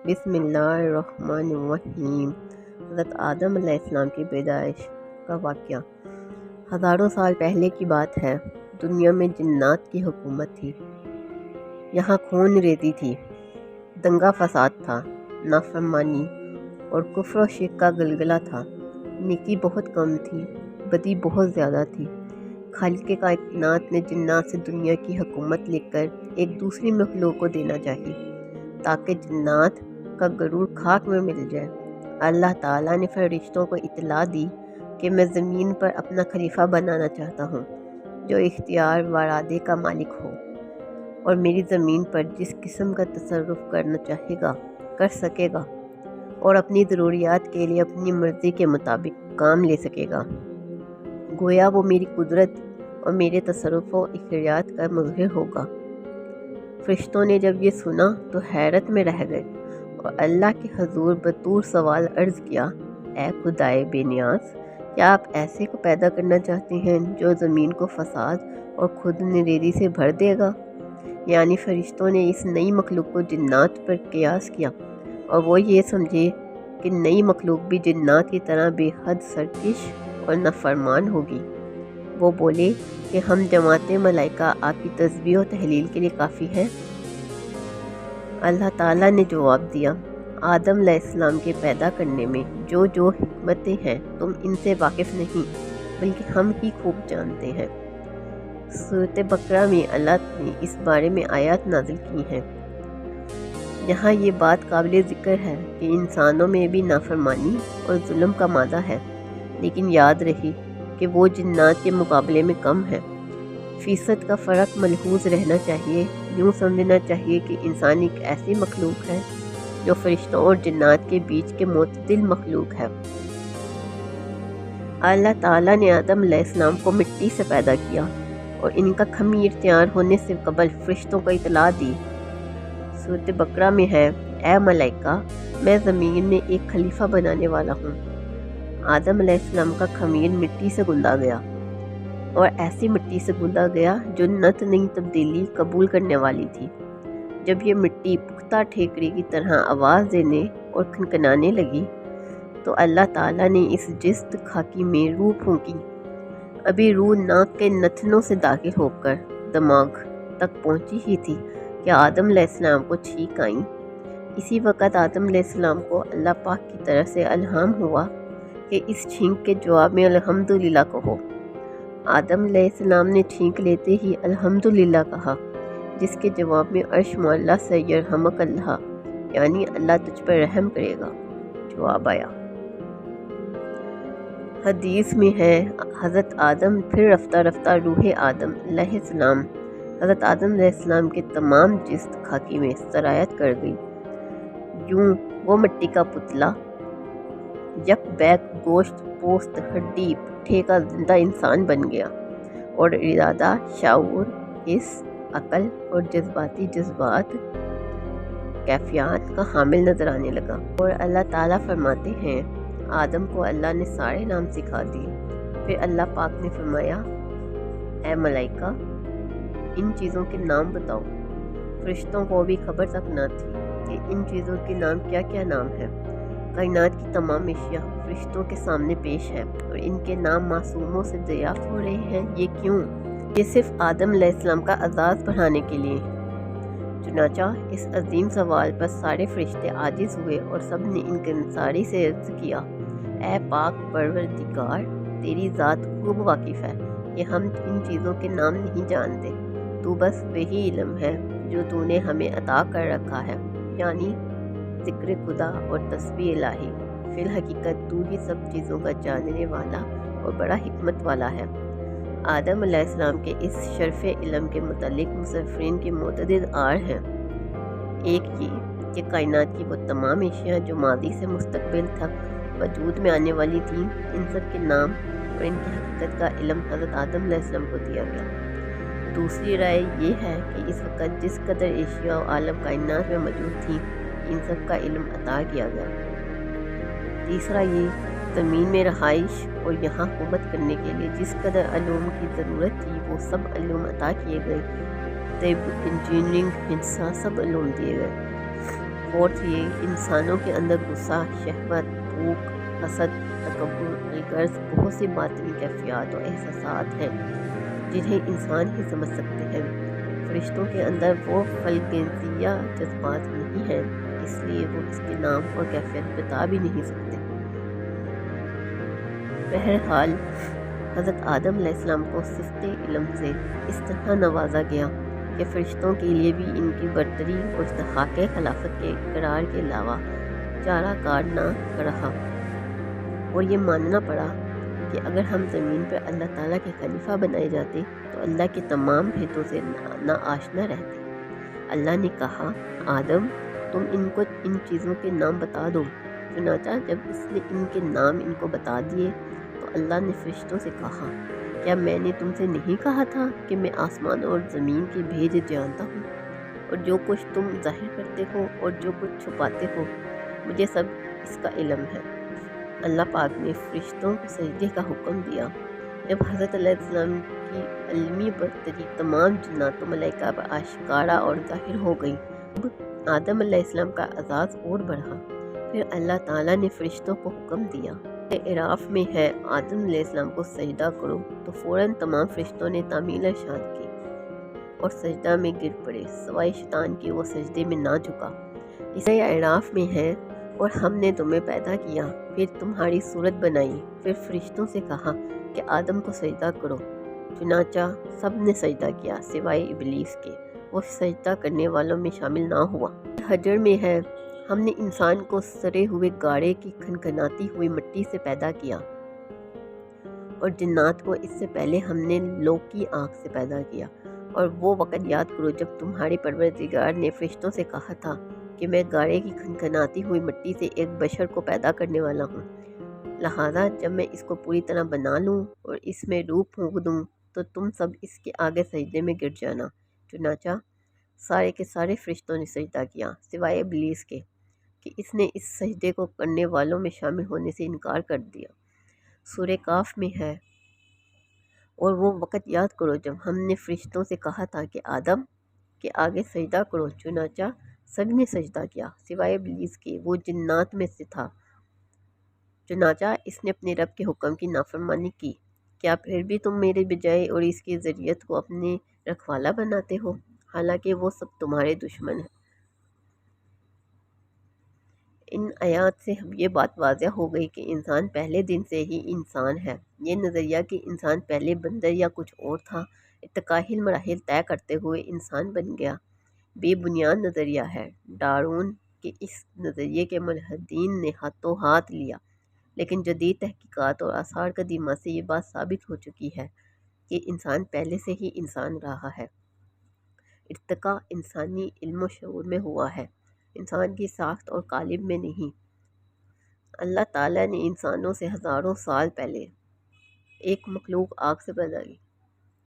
بسم اللہ الرحمن الرحیم۔ حضرت آدم علیہ السلام کی پیدائش کا واقعہ ہزاروں سال پہلے کی بات ہے۔ دنیا میں جنات کی حکومت تھی۔ یہاں خون ریزی تھی، دنگا فساد تھا، نافرمانی اور کفر و شرک کا گلگلہ تھا۔ نیکی بہت کم تھی، بدی بہت زیادہ تھی۔ خالق کائنات نے جنات سے دنیا کی حکومت لے کر ایک دوسری مخلوق کو دینا چاہی تاکہ جنات کا غرور خاک میں مل جائے۔ اللہ تعالیٰ نے فرشتوں کو اطلاع دی کہ میں زمین پر اپنا خلیفہ بنانا چاہتا ہوں جو اختیار و ارادے کا مالک ہو اور میری زمین پر جس قسم کا تصرف کرنا چاہے گا کر سکے گا اور اپنی ضروریات کے لیے اپنی مرضی کے مطابق کام لے سکے گا۔ گویا وہ میری قدرت اور میرے تصرف و اختیارات کا مظہر ہوگا۔ فرشتوں نے جب یہ سنا تو حیرت میں رہ گئے اور اللہ کے حضور بطور سوال عرض کیا، اے خدائے بے نیاز، کیا آپ ایسے کو پیدا کرنا چاہتے ہیں جو زمین کو فساد اور خود نریزی سے بھر دے گا؟ یعنی فرشتوں نے اس نئی مخلوق کو جنات پر قیاس کیا اور وہ یہ سمجھے کہ نئی مخلوق بھی جنات کی طرح بے حد سرکش اور نافرمان ہوگی۔ وہ بولے کہ ہم جماعت ملائکہ آپ کی تسبیح و تحلیل کے لیے کافی ہیں؟ اللہ تعالیٰ نے جواب دیا، آدم علیہ السلام کے پیدا کرنے میں جو حکمتیں ہیں تم ان سے واقف نہیں بلکہ ہم ہی خوب جانتے ہیں۔ سورۃ بقرہ میں اللہ نے اس بارے میں آیات نازل کی ہیں۔ یہاں یہ بات قابل ذکر ہے کہ انسانوں میں بھی نافرمانی اور ظلم کا مادہ ہے، لیکن یاد رہے کہ وہ جنات کے مقابلے میں کم ہے۔ فیصد کا فرق ملحوظ رہنا چاہیے۔ یوں سمجھنا چاہیے کہ انسان ایک ایسی مخلوق ہے جو فرشتوں اور جنات کے بیچ کے معتدل مخلوق ہے۔ اللہ تعالیٰ نے آدم علیہ السلام کو مٹی سے پیدا کیا اور ان کا خمیر تیار ہونے سے قبل فرشتوں کو اطلاع دی۔ سورۃ بقرہ میں ہے، اے ملائکہ، میں زمین میں ایک خلیفہ بنانے والا ہوں۔ آدم علیہ السلام کا خمیر مٹی سے گوندا گیا اور ایسی مٹی سے گوندا گیا جو نت نئی تبدیلی قبول کرنے والی تھی۔ جب یہ مٹی پختہ ٹھیکری کی طرح آواز دینے اور کھنکھنانے لگی تو اللہ تعالیٰ نے اس جست خاکی میں روح پھونکی۔ ابھی روح ناک کے نتنوں سے داخل ہو کر دماغ تک پہنچی ہی تھی کہ آدم علیہ السلام کو چھینک آئیں۔ اسی وقت آدم علیہ السلام کو اللہ پاک کی طرف سے الہام ہوا کہ اس چھینک کے جواب میں الحمدللہ کہو۔ آدم علیہ السلام نے چھینک لیتے ہی الحمدللہ کہا، جس کے جواب میں عرش معلیٰ سے یرحمک اللہ، یعنی اللہ تجھ پر رحم کرے گا، جواب آیا۔ حدیث میں ہے، حضرت آدم پھر رفتہ رفتہ روح آدم علیہ السلام حضرت آدم علیہ السلام کے تمام جسد خاکی میں سرایت کر گئی۔ یوں وہ مٹی کا پتلا یک بیک گوشت پوست ہڈی پٹھے کا زندہ انسان بن گیا اور ارادہ، شعور، حس، عقل اور جذباتی جذبات کیفیات کا حامل نظر آنے لگا۔ اور اللہ تعالیٰ فرماتے ہیں، آدم کو اللہ نے سارے نام سکھا دیے۔ پھر اللہ پاک نے فرمایا، اے ملائکہ، ان چیزوں کے نام بتاؤ۔ فرشتوں کو بھی خبر تک نہ تھی کہ ان چیزوں کے نام کیا کیا نام ہیں۔ کائنات کی تمام اشیاء فرشتوں کے سامنے پیش ہے اور ان کے نام معصوموں سے دریافت ہو رہے ہیں۔ یہ کیوں؟ یہ صرف آدم علیہ السلام کا اعزاز بڑھانے کے لیے۔ چنانچہ اس عظیم سوال پر سارے فرشتے عاجز ہوئے اور سب نے انکساری سے عرض کیا، اے پاک پروردگار، تیری ذات خوب واقف ہے کہ ہم ان چیزوں کے نام نہیں جانتے۔ تو بس وہی علم ہے جو تو نے ہمیں عطا کر رکھا ہے، یعنی ذکر خدا اور تسبیح الہی۔ فی الحقیقت تو ہی سب چیزوں کا جاننے والا اور بڑا حکمت والا ہے۔ آدم علیہ السلام کے اس شرف علم کے متعلق مصنفین کے متعدد آراء ہیں۔ ایک یہ کہ کائنات کی وہ تمام اشیاء جو ماضی سے مستقبل تک وجود میں آنے والی تھیں، ان سب کے نام اور ان کی حقیقت کا علم حضرت آدم علیہ السلام کو دیا گیا۔ دوسری رائے یہ ہے کہ اس وقت جس قدر اشیاء و عالم کائنات میں موجود تھیں، ان سب کا علم عطا کیا گیا۔ تیسرا یہ، زمین میں رہائش اور یہاں حکومت کرنے کے لیے جس قدر علوم کی ضرورت تھی وہ سب علوم عطا کیے گئے۔ طب، انجینئرنگ، ہندسہ، سب علوم دیے گئے۔ اور یہ انسانوں کے اندر غصہ، شہوت، بھوک، حسد، تکبر، الغرض بہت سی باطنی کیفیات اور احساسات ہیں جنہیں انسان ہی سمجھ سکتے ہیں۔ فرشتوں کے اندر وہ خلقیزیہ جذبات نہیں ہیں، اس لیے وہ اس کے نام اور کیفیت بتا بھی نہیں سکتے۔ بہرحال حضرت آدم علیہ السلام کو صفت علم سے اس طرح نوازا گیا کہ فرشتوں کے لیے بھی ان کی برتری اور استحقاق خلافت کے اقرار کے علاوہ چارہ کار نہ رہا، اور یہ ماننا پڑا کہ اگر ہم زمین پر اللہ تعالیٰ کے خلیفہ بنائے جاتے تو اللہ کے تمام بھیدوں سے ناآشنا رہتے۔ اللہ نے کہا، آدم تم ان کو ان چیزوں کے نام بتا دو۔ چنانچہ جب اس نے ان کے نام ان کو بتا دیے تو اللہ نے فرشتوں سے کہا، کیا میں نے تم سے نہیں کہا تھا کہ میں آسمان اور زمین کے بھید جانتا ہوں، اور جو کچھ تم ظاہر کرتے ہو اور جو کچھ چھپاتے ہو مجھے سب اس کا علم ہے۔ اللہ پاک نے فرشتوں کو سجدے کا حکم دیا۔ جب حضرت علیہ السلام کی علمی برتری تمام جنات و ملائکہ پر آشکارا اور ظاہر ہو گئی، اب آدم علیہ السلام کا اعزاز اور بڑھا۔ پھر اللہ تعالیٰ نے فرشتوں کو حکم دیا، اعراف میں ہے، آدم علیہ السلام کو سجدہ کرو، تو فوراً تمام فرشتوں نے تعمیل ارشاد کی اور سجدہ میں گر پڑے، سوائے شیطان کی، وہ سجدے میں نہ جھکا۔ اس اعراف میں ہے، اور ہم نے تمہیں پیدا کیا، پھر تمہاری صورت بنائی، پھر فرشتوں سے کہا کہ آدم کو سجدہ کرو، چنانچہ سب نے سجدہ کیا سوائے ابلیس کے، وہ سجدہ کرنے والوں میں شامل نہ ہوا۔ حجر میں ہے، ہم نے انسان کو سڑے ہوئے گاڑے کی کھنکھناتی ہوئی مٹی سے پیدا کیا، اور جنات کو اس سے پہلے ہم نے لو کی آنکھ سے پیدا کیا۔ اور وہ وقت یاد کرو جب تمہارے پروردگار نے فرشتوں سے کہا تھا کہ میں گاڑے کی کھنکھناتی ہوئی مٹی سے ایک بشر کو پیدا کرنے والا ہوں، لہٰذا جب میں اس کو پوری طرح بنا لوں اور اس میں روح پھونک دوں تو تم سب اس کے آگے سجدے میں گر جانا۔ چنانچہ سارے کے سارے فرشتوں نے سجدہ کیا سوائے ابلیس کے کہ اس نے اس سجدے کو کرنے والوں میں شامل ہونے سے انکار کر دیا۔ سورہ کاف میں ہے، اور وہ وقت یاد کرو جب ہم نے فرشتوں سے کہا تھا کہ آدم کے آگے سجدہ کرو، چنانچہ سب نے سجدہ کیا سوائے ابلیس کے، وہ جنات میں سے تھا، چنانچہ اس نے اپنے رب کے حکم کی نافرمانی کی۔ کیا پھر بھی تم میرے بجائے اور اس کی ذریت کو اپنے رکھوالا بناتے ہو، حالانکہ وہ سب تمہارے دشمن ہیں۔ ان آیات سے یہ بات واضح ہو گئی کہ انسان پہلے دن سے ہی انسان ہے۔ یہ نظریہ کہ انسان پہلے بندر یا کچھ اور تھا، ارتقائی مراحل طے کرتے ہوئے انسان بن گیا، بے بنیاد نظریہ ہے۔ ڈارون کے اس نظریے کے ملحدین نے ہاتھوں ہاتھ لیا، لیکن جدید تحقیقات اور آثار قدیمہ سے یہ بات ثابت ہو چکی ہے کہ انسان پہلے سے ہی انسان رہا ہے۔ ارتقاء انسانی علم و شعور میں ہوا ہے، انسان کی ساخت اور قالب میں نہیں۔ اللہ تعالیٰ نے انسانوں سے ہزاروں سال پہلے ایک مخلوق آگ سے پیدا کی۔